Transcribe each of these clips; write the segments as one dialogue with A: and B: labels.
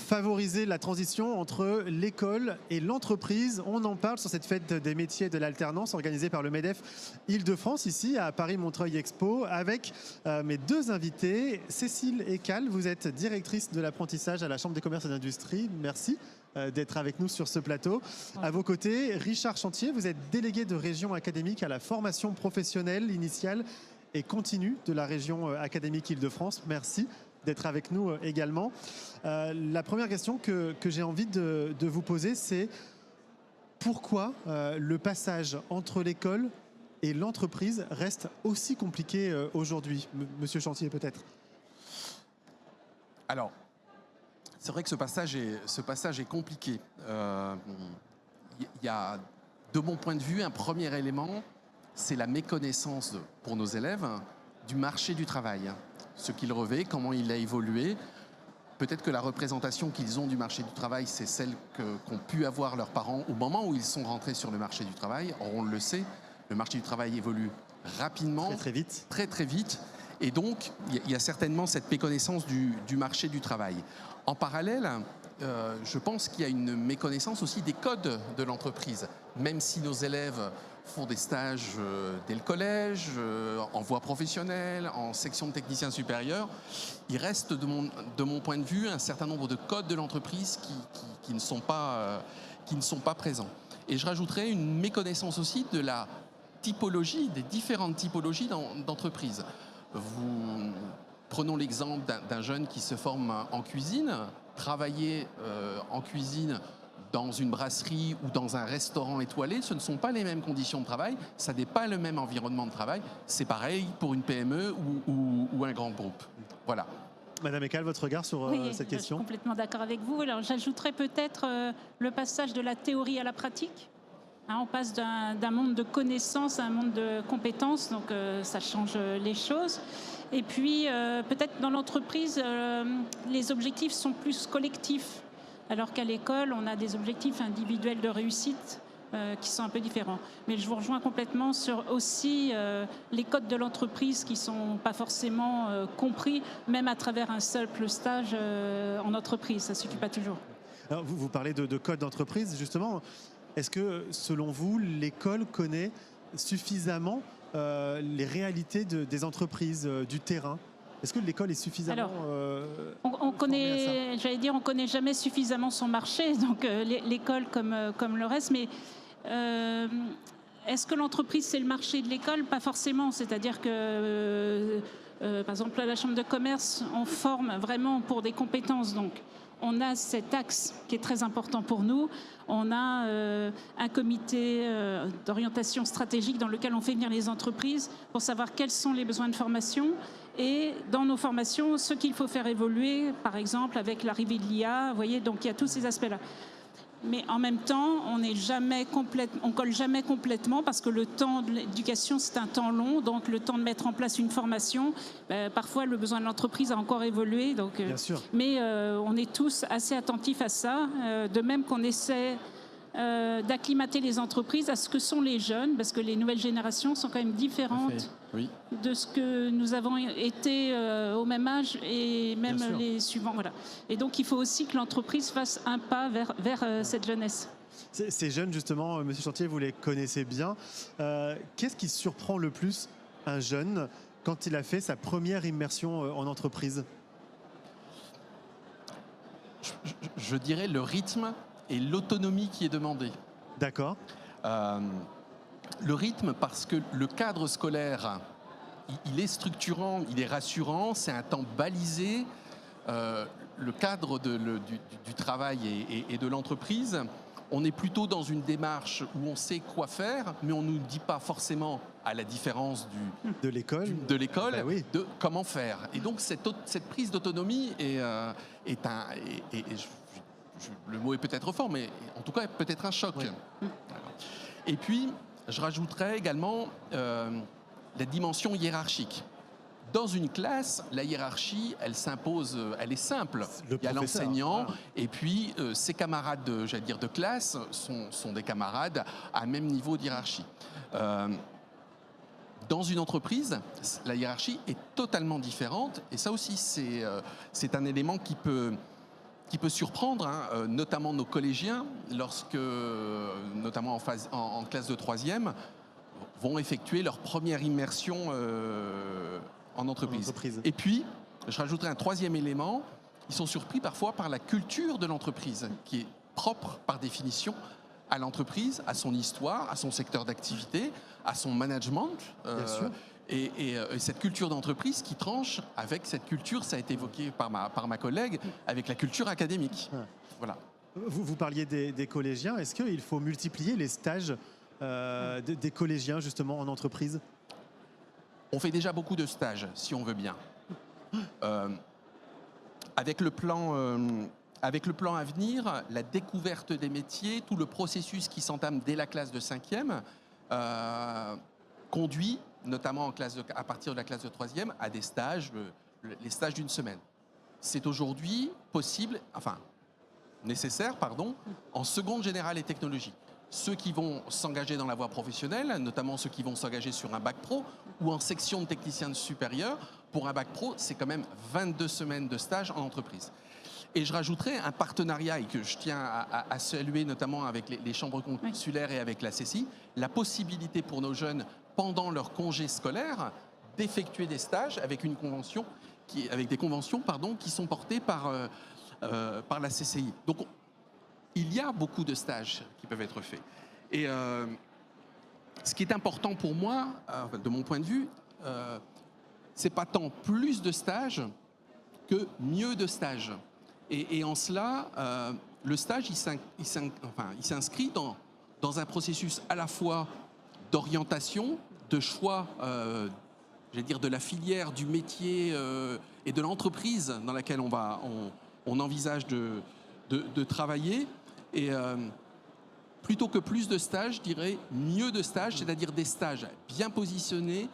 A: favoriser la transition entre l'école et l'entreprise. On en parle sur cette fête des métiers de l'alternance organisée par le MEDEF Île-de-France, ici à Paris-Montreuil Expo, avec mes deux invités. Cécile Ecal, vous êtes directrice de l'apprentissage à la Chambre des commerces et d'industrie. Merci d'être avec nous sur ce plateau. À vos côtés, Richard Chantier, vous êtes délégué de région académique à la formation professionnelle initiale et continue de la région académique Île-de-France. Merci d'être avec nous également. La première question que j'ai envie de vous poser, c'est pourquoi le passage entre l'école et l'entreprise reste aussi compliqué aujourd'hui? Monsieur Chantier, peut-être.
B: Alors, c'est vrai que ce passage est compliqué. Il y a, de mon point de vue, un premier élément, c'est la méconnaissance pour nos élèves du marché du travail. Ce qu'il revêt, comment il a évolué. Peut-être que la représentation qu'ils ont du marché du travail, c'est celle qu'ont pu avoir leurs parents au moment où ils sont rentrés sur le marché du travail. Or, on le sait, le marché du travail évolue rapidement.
A: Très vite.
B: Très vite. Et donc, il y a certainement cette méconnaissance du marché du travail. En parallèle, je pense qu'il y a une méconnaissance aussi des codes de l'entreprise. Même si nos élèves font des stages dès le collège, en voie professionnelle, en section de technicien supérieur, il reste, de mon point de vue, un certain nombre de codes de l'entreprise qui ne sont pas présents. Et je rajouterais une méconnaissance aussi de la typologie, des différentes typologies d'entreprises. Prenons l'exemple d'un jeune qui se forme en cuisine. Travailler en cuisine dans une brasserie ou dans un restaurant étoilé, ce ne sont pas les mêmes conditions de travail, ça n'est pas le même environnement de travail. C'est pareil pour une PME ou un grand groupe. Voilà.
A: Madame Ecal, votre regard sur cette question?
C: Je suis complètement d'accord avec vous. Alors, j'ajouterais peut-être le passage de la théorie à la pratique. Hein, on passe d'un monde de connaissances à un monde de compétences, donc ça change les choses. Et puis, peut-être dans l'entreprise, les objectifs sont plus collectifs, alors qu'à l'école, on a des objectifs individuels de réussite qui sont un peu différents. Mais je vous rejoins complètement sur aussi les codes de l'entreprise qui ne sont pas forcément compris, même à travers un simple stage en entreprise. Ça ne suffit pas toujours.
A: Alors, vous parlez de codes d'entreprise, justement. Est-ce que, selon vous, l'école connaît suffisamment les réalités des entreprises, du terrain? Est-ce que l'école est suffisamment
C: on connaît, j'allais dire, on connaît jamais suffisamment son marché, donc l'école comme le reste, mais est-ce que l'entreprise c'est le marché de l'école? Pas forcément, c'est-à-dire que par exemple à la Chambre de commerce, on forme vraiment pour des compétences, donc on a cet axe qui est très important pour nous. On a un comité d'orientation stratégique dans lequel on fait venir les entreprises pour savoir quels sont les besoins de formation. Et dans nos formations, ce qu'il faut faire évoluer, par exemple avec l'arrivée de l'IA, vous voyez, donc il y a tous ces aspects-là. Mais en même temps, on colle jamais complètement parce que le temps de l'éducation, c'est un temps long. Donc, le temps de mettre en place une formation, parfois, le besoin de l'entreprise a encore évolué. Donc,
A: Bien sûr.
C: Mais on est tous assez attentifs à ça. De même qu'on essaie d'acclimater les entreprises à ce que sont les jeunes, parce que les nouvelles générations sont quand même différentes de ce que nous avons été au même âge et même les suivants. Voilà. Et donc, il faut aussi que l'entreprise fasse un pas vers cette jeunesse.
A: Ces jeunes, justement, Monsieur Chantier, vous les connaissez bien. Qu'est-ce qui surprend le plus un jeune quand il a fait sa première immersion en entreprise?
B: Je dirais le rythme et l'autonomie qui est demandée.
A: D'accord.
B: Le rythme, parce que le cadre scolaire, il est structurant, il est rassurant, c'est un temps balisé. Le cadre du travail et de l'entreprise, on est plutôt dans une démarche où on sait quoi faire, mais on ne nous dit pas forcément, à la différence
A: de l'école,
B: bah oui, de comment faire. Et donc cette prise d'autonomie le mot est peut-être fort, mais en tout cas peut-être un choc. Oui. Et puis, je rajouterais également la dimension hiérarchique. Dans une classe, la hiérarchie, elle s'impose, elle est simple. Il y a l'enseignant, et puis ses camarades, j'allais dire, de classe sont des camarades à même niveau de hiérarchie. Dans une entreprise, la hiérarchie est totalement différente, et ça aussi, c'est un élément qui peut qui peut surprendre, hein, notamment nos collégiens, notamment en classe de 3e, vont effectuer leur première immersion en entreprise. Et puis, je rajouterai un 3e élément, ils sont surpris parfois par la culture de l'entreprise, qui est propre par définition à l'entreprise, à son histoire, à son secteur d'activité, à son management. Et cette culture d'entreprise qui tranche avec cette culture, ça a été évoqué par ma collègue, avec la culture académique. Voilà.
A: Vous parliez des collégiens. Est-ce qu'il faut multiplier les stages des collégiens justement en entreprise?
B: On fait déjà beaucoup de stages, si on veut bien. Avec le plan à venir, la découverte des métiers, tout le processus qui s'entame dès la classe de 5e, conduit, notamment à partir de la classe de 3e, à des stages, les stages d'une semaine. C'est aujourd'hui nécessaire, en seconde générale et technologie. Ceux qui vont s'engager dans la voie professionnelle, notamment ceux qui vont s'engager sur un bac pro ou en section de technicien supérieur, pour un bac pro, c'est quand même 22 semaines de stage en entreprise. Et je rajouterai un partenariat, et que je tiens à saluer notamment avec les chambres consulaires et avec la CCI, la possibilité pour nos jeunes, pendant leur congé scolaire, d'effectuer des stages avec des conventions qui sont portées par la CCI. Donc, il y a beaucoup de stages qui peuvent être faits. Et ce qui est important pour moi, de mon point de vue, c'est pas tant plus de stages que mieux de stages. Et en cela, le stage, il s'inscrit dans un processus à la fois d'orientation, de choix, de la filière, du métier et de l'entreprise dans laquelle on envisage de travailler. Et plutôt que plus de stages, je dirais mieux de stages, c'est-à-dire des stages bien positionnés,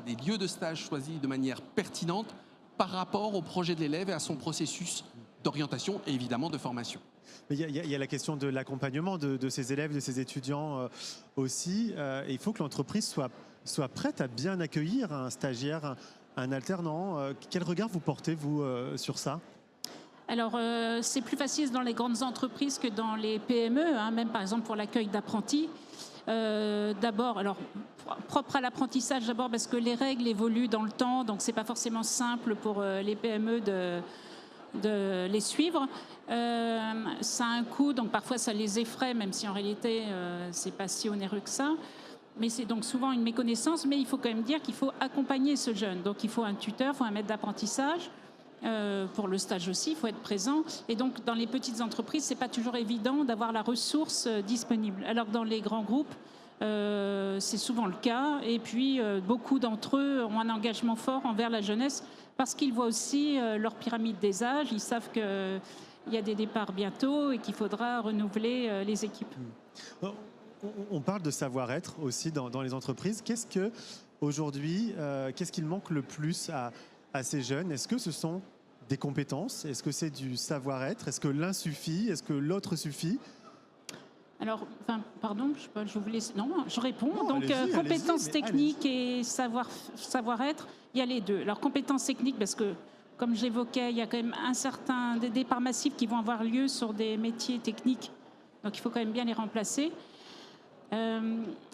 B: des lieux de stage choisis de manière pertinente par rapport au projet de l'élève et à son processus d'orientation et évidemment de formation.
A: Mais il y a la question de l'accompagnement de ces élèves, de ces étudiants aussi. Et il faut que l'entreprise soit prête à bien accueillir un stagiaire, un alternant. Quel regard vous portez, vous, sur ça ?
C: Alors, c'est plus facile dans les grandes entreprises que dans les PME, même par exemple pour l'accueil d'apprentis. D'abord, alors propre à l'apprentissage, d'abord parce que les règles évoluent dans le temps, donc c'est pas forcément simple pour les PME de les suivre. Ça a un coût, donc parfois ça les effraie, même si en réalité c'est pas si onéreux que ça. Mais c'est donc souvent une méconnaissance, mais il faut quand même dire qu'il faut accompagner ce jeune. Donc il faut un tuteur, il faut un maître d'apprentissage. Pour le stage aussi, il faut être présent. Et donc, dans les petites entreprises, c'est pas toujours évident d'avoir la ressource disponible. Alors que dans les grands groupes, c'est souvent le cas. Et puis, beaucoup d'entre eux ont un engagement fort envers la jeunesse parce qu'ils voient aussi leur pyramide des âges. Ils savent qu'il y a des départs bientôt et qu'il faudra renouveler les équipes.
A: On parle de savoir-être aussi dans les entreprises. Qu'est-ce que aujourd'hui, qu'est-ce qu'il manque le plus à ces jeunes? Est-ce que ce sont des compétences? Est-ce que c'est du savoir-être? Est-ce que l'un suffit? Est-ce que l'autre suffit?
C: Alors, pardon, je voulais... Non, je réponds.
A: Non,
C: donc, compétences techniques et savoir-être, il y a les deux. Alors, compétences techniques, parce que, comme j'évoquais, il y a quand même des départs massifs qui vont avoir lieu sur des métiers techniques. Donc, il faut quand même bien les remplacer.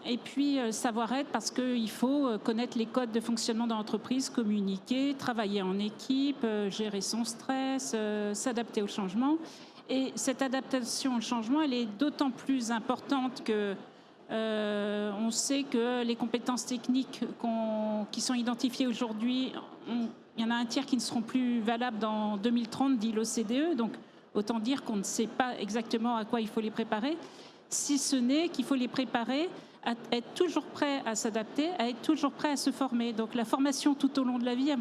C: Et puis savoir-être parce qu'il faut connaître les codes de fonctionnement de l'entreprise, communiquer, travailler en équipe, gérer son stress, s'adapter au changement. Et cette adaptation au changement, elle est d'autant plus importante que on sait que les compétences techniques qui sont identifiées aujourd'hui, il y en a un tiers qui ne seront plus valables dans 2030, dit l'OCDE. Donc autant dire qu'on ne sait pas exactement à quoi il faut les préparer. Si ce n'est qu'il faut les préparer à être toujours prêts à s'adapter, à être toujours prêts à se former. Donc la formation tout au long de la vie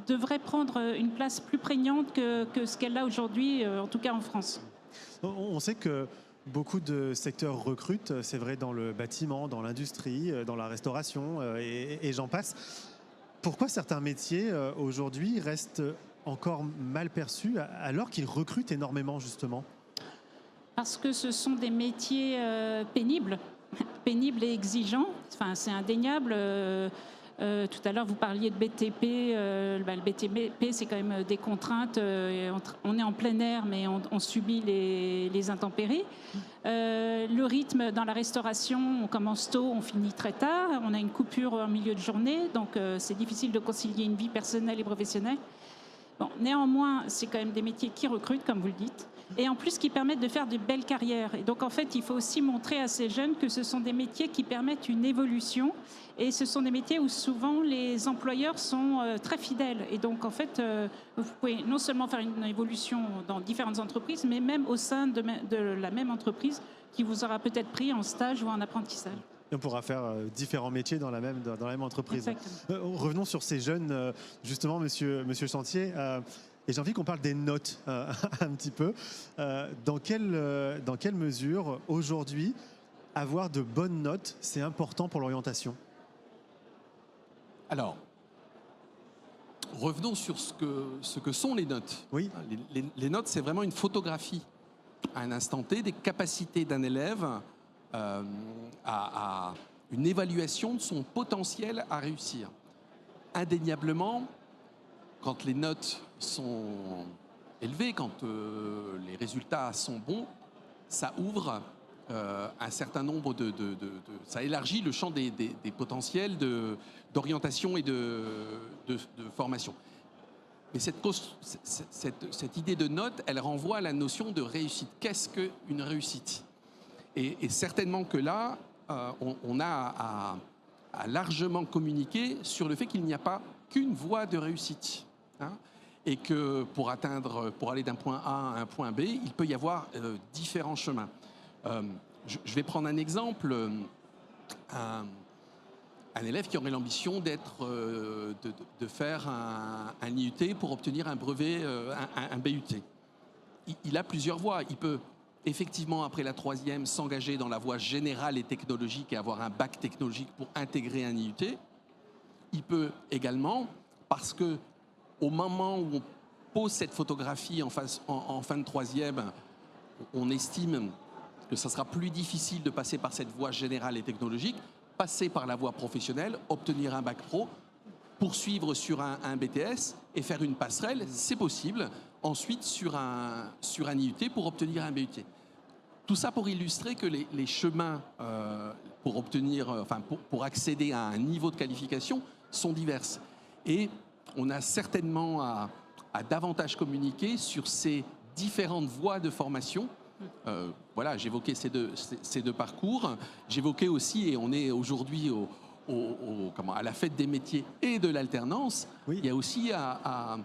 C: devrait prendre une place plus prégnante que ce qu'elle a aujourd'hui, en tout cas en France.
A: On sait que beaucoup de secteurs recrutent, c'est vrai dans le bâtiment, dans l'industrie, dans la restauration et j'en passe. Pourquoi certains métiers aujourd'hui restent encore mal perçus alors qu'ils recrutent énormément justement ?
C: Parce que ce sont des métiers pénibles et exigeants. Enfin, c'est indéniable. Tout à l'heure, vous parliez de BTP. Le BTP, c'est quand même des contraintes. On est en plein air, mais on subit les intempéries. Le rythme dans la restauration, on commence tôt, on finit très tard. On a une coupure en milieu de journée, donc c'est difficile de concilier une vie personnelle et professionnelle. Bon, néanmoins, c'est quand même des métiers qui recrutent, comme vous le dites, et en plus qui permettent de faire de belles carrières. Et donc, en fait, il faut aussi montrer à ces jeunes que ce sont des métiers qui permettent une évolution, et ce sont des métiers où souvent les employeurs sont très fidèles. Et donc, en fait, vous pouvez non seulement faire une évolution dans différentes entreprises, mais même au sein de la même entreprise qui vous aura peut-être pris en stage ou en apprentissage.
A: Et on pourra faire différents métiers dans la même entreprise. Revenons sur ces jeunes, justement, monsieur Chantier. Et j'ai envie qu'on parle des notes un petit peu. Dans quelle mesure, aujourd'hui, avoir de bonnes notes, c'est important pour l'orientation?
B: Alors, revenons sur ce que sont les notes.
A: Oui.
B: Les notes, c'est vraiment une photographie à un instant T des capacités d'un élève à une évaluation de son potentiel à réussir. Indéniablement, quand les notes sont élevées, quand les résultats sont bons, ça ouvre un certain nombre ça élargit le champ des potentiels d'orientation et de formation. Mais cette idée de note, elle renvoie à la notion de réussite. Qu'est-ce qu'une réussite ? Et certainement que là, on a à largement communiquer sur le fait qu'il n'y a pas qu'une voie de réussite. Hein, et que pour aller d'un point A à un point B, il peut y avoir différents chemins. Je vais prendre un exemple. Un élève qui aurait l'ambition de faire un IUT pour obtenir un brevet, un BUT. Il a plusieurs voies. Il peut effectivement, après la troisième, s'engager dans la voie générale et technologique et avoir un bac technologique pour intégrer un IUT. Il peut également, parce que au moment où on pose cette photographie en fin de troisième, on estime que ça sera plus difficile de passer par cette voie générale et technologique, passer par la voie professionnelle, obtenir un bac pro, poursuivre sur un BTS et faire une passerelle, c'est possible. Ensuite, sur un IUT pour obtenir un BUT. Tout ça pour illustrer que les chemins pour accéder à un niveau de qualification sont divers. Et on a certainement à davantage communiquer sur ces différentes voies de formation. Voilà, j'évoquais ces deux parcours. J'évoquais aussi, et on est aujourd'hui à la fête des métiers et de l'alternance, oui. Il y a aussi à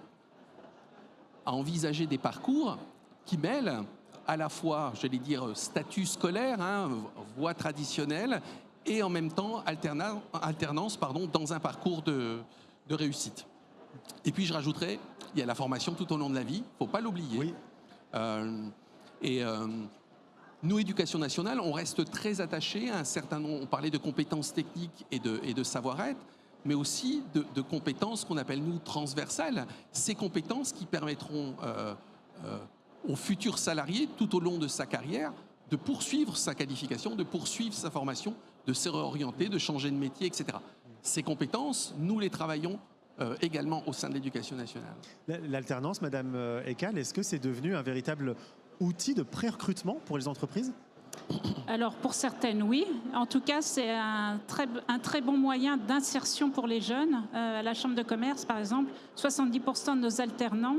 B: envisager des parcours qui mêlent à la fois, j'allais dire, statut scolaire, voie traditionnelle, et en même temps alternance dans un parcours de réussite. Et puis je rajouterais, il y a la formation tout au long de la vie, il ne faut pas l'oublier. Oui. Nous, Éducation nationale, on reste très attachés à un certain nombre, on parlait de compétences techniques et de savoir-être, mais aussi de compétences qu'on appelle, nous, transversales. Ces compétences qui permettront au futur salarié, tout au long de sa carrière, de poursuivre sa qualification, de poursuivre sa formation, de se réorienter, de changer de métier, etc. Ces compétences, nous les travaillons également au sein de l'Éducation nationale.
A: L'alternance, Madame Ekal, est-ce que c'est devenu un véritable outil de pré-recrutement pour les entreprises ?
C: Alors pour certaines, oui. En tout cas, c'est un très bon moyen d'insertion pour les jeunes. À la Chambre de commerce, par exemple, 70% de nos alternants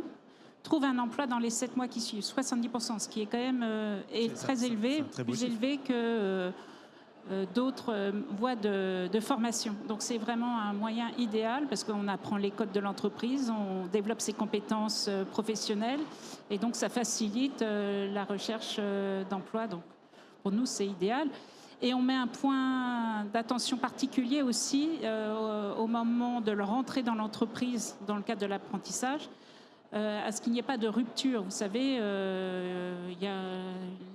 C: trouvent un emploi dans les 7 mois qui suivent. 70%, ce qui est quand même très élevé, plus élevé que d'autres voies de formation. Donc c'est vraiment un moyen idéal parce qu'on apprend les codes de l'entreprise, on développe ses compétences professionnelles et donc ça facilite la recherche d'emploi. Donc pour nous, c'est idéal. Et on met un point d'attention particulier aussi au moment de leur entrée dans l'entreprise dans le cadre de l'apprentissage, à ce qu'il n'y ait pas de rupture. Vous savez, il y a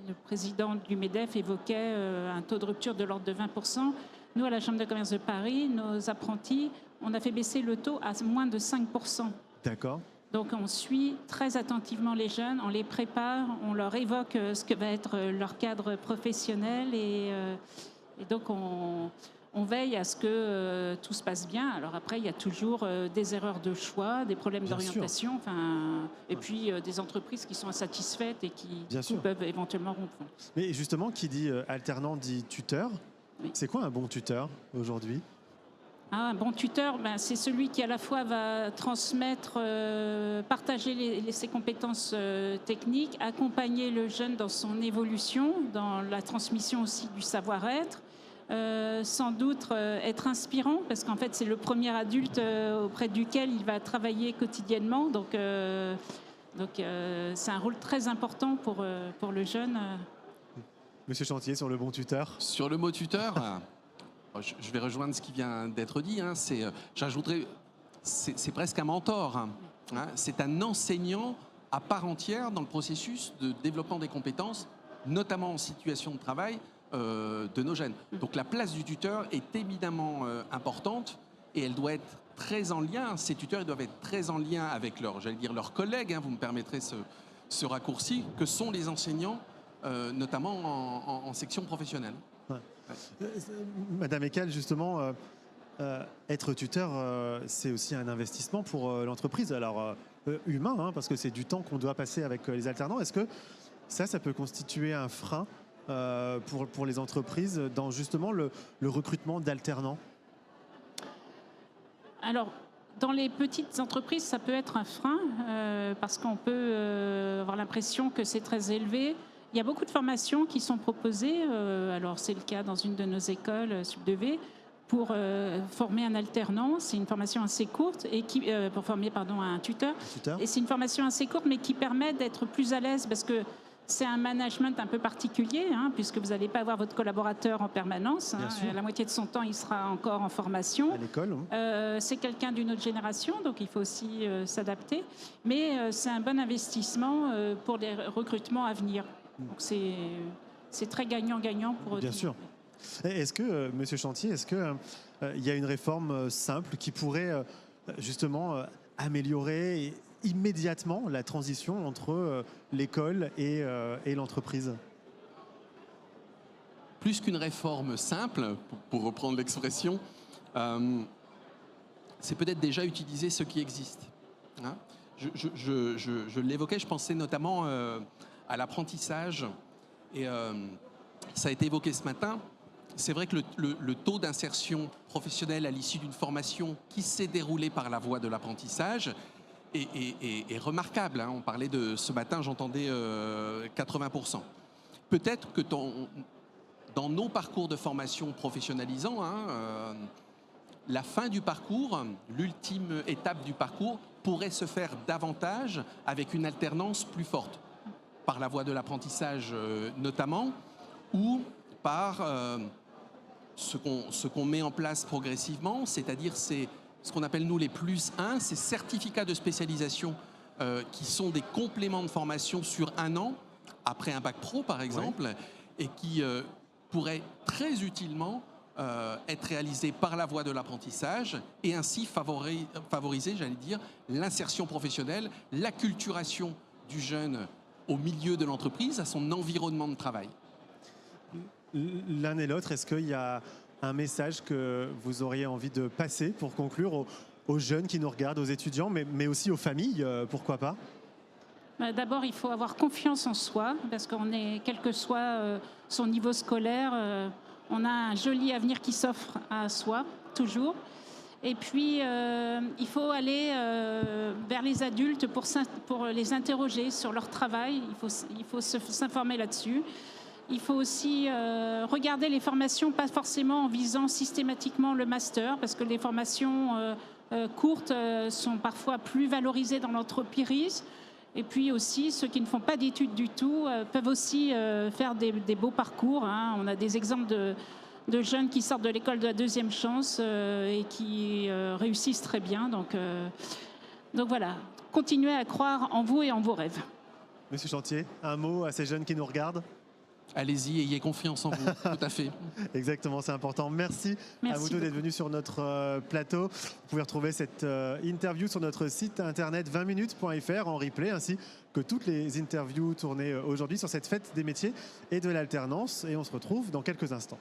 C: le président du MEDEF évoquait un taux de rupture de l'ordre de 20%. Nous, à la Chambre de commerce de Paris, nos apprentis, on a fait baisser le taux à moins de 5%.
A: D'accord.
C: Donc on suit très attentivement les jeunes, on les prépare, on leur évoque ce que va être leur cadre professionnel et donc on on veille à ce que tout se passe bien. Alors après, il y a toujours des erreurs de choix, des problèmes
A: Bien
C: d'orientation, et puis des entreprises qui sont insatisfaites et qui
A: Bien sûr.
C: peuvent éventuellement rompre.
A: Mais justement, qui dit alternant dit tuteur.
C: Oui.
A: C'est quoi un bon tuteur aujourd'hui?
C: Un bon tuteur, c'est celui qui à la fois va transmettre, partager ses compétences techniques, accompagner le jeune dans son évolution, dans la transmission aussi du savoir-être, sans doute être inspirant, parce qu'en fait c'est le premier adulte auprès duquel il va travailler quotidiennement, donc c'est un rôle très important pour le jeune.
A: Monsieur Chantier, sur le bon tuteur.
B: Sur le mot tuteur, je vais rejoindre ce qui vient d'être dit. J'ajouterais, c'est presque un mentor. Hein. C'est un enseignant à part entière dans le processus de développement des compétences, notamment en situation de travail de nos jeunes. Donc la place du tuteur est évidemment importante et elle doit être très en lien. Ces tuteurs, ils doivent être très en lien avec leurs collègues. Hein, vous me permettrez ce raccourci, que sont les enseignants, notamment en section professionnelle.
A: Ouais. Madame Ecal, justement, être tuteur, c'est aussi un investissement pour l'entreprise. Alors, humain, hein, parce que c'est du temps qu'on doit passer avec les alternants. Est-ce que ça peut constituer un frein pour les entreprises dans justement le recrutement d'alternants?
C: Alors, dans les petites entreprises, ça peut être un frein parce qu'on peut avoir l'impression que c'est très élevé. Il y a beaucoup de formations qui sont proposées. Alors, c'est le cas dans une de nos écoles, SUB2V, pour former un alternant. C'est une formation assez courte et pour former un tuteur. Et c'est une formation assez courte, mais qui permet d'être plus à l'aise parce que c'est un management un peu particulier, hein, puisque vous n'allez pas avoir votre collaborateur en permanence. Hein, la moitié de son temps, il sera encore en formation. À
A: l'école.
C: C'est quelqu'un d'une autre génération, donc il faut aussi s'adapter. Mais c'est un bon investissement pour les recrutements à venir. Donc c'est très gagnant-gagnant pour eux.
A: Bien sûr. Est-ce que, Monsieur Chantier, est-ce qu'il y a une réforme simple qui pourrait justement améliorer immédiatement la transition entre l'école et l'entreprise?
B: Plus qu'une réforme simple, pour reprendre l'expression, c'est peut-être déjà utiliser ce qui existe. Hein, je l'évoquais, je pensais notamment à l'apprentissage, et ça a été évoqué ce matin. C'est vrai que le taux d'insertion professionnelle à l'issue d'une formation qui s'est déroulée par la voie de l'apprentissage est remarquable. Hein. On parlait de ce matin, j'entendais 80%. Peut-être que dans nos parcours de formation professionnalisants, la fin du parcours, l'ultime étape du parcours, pourrait se faire davantage avec une alternance plus forte, par la voie de l'apprentissage notamment, ou par ce qu'on met en place progressivement, c'est-à-dire ce qu'on appelle nous les plus 1, ces certificats de spécialisation qui sont des compléments de formation sur 1 an, après un bac pro par exemple, et qui pourraient très utilement être réalisés par la voie de l'apprentissage et ainsi favoriser, j'allais dire, l'insertion professionnelle, l'acculturation du jeune au milieu de l'entreprise, à son environnement de travail.
A: L'un et l'autre, est-ce qu'il y a un message que vous auriez envie de passer pour conclure aux jeunes qui nous regardent, aux étudiants, mais aussi aux familles, pourquoi pas?
C: D'abord, il faut avoir confiance en soi, parce qu'on est, quel que soit son niveau scolaire, on a un joli avenir qui s'offre à soi, toujours. Et puis, il faut aller vers les adultes pour les interroger sur leur travail. Il faut s'informer là-dessus. Il faut aussi regarder les formations, pas forcément en visant systématiquement le master, parce que les formations courtes sont parfois plus valorisées dans l'entreprise. Et puis aussi, ceux qui ne font pas d'études du tout peuvent aussi faire des beaux parcours. Hein. On a des exemples de jeunes qui sortent de l'école de la deuxième chance et qui réussissent très bien. Donc voilà, continuez à croire en vous et en vos rêves.
A: Monsieur Chantier, un mot à ces jeunes qui nous regardent?
B: Allez-y, ayez confiance en vous, tout à fait.
A: Exactement, c'est important. Merci à vous deux d'être venus sur notre plateau. Vous pouvez retrouver cette interview sur notre site internet 20minutes.fr en replay, ainsi que toutes les interviews tournées aujourd'hui sur cette fête des métiers et de l'alternance. Et on se retrouve dans quelques instants.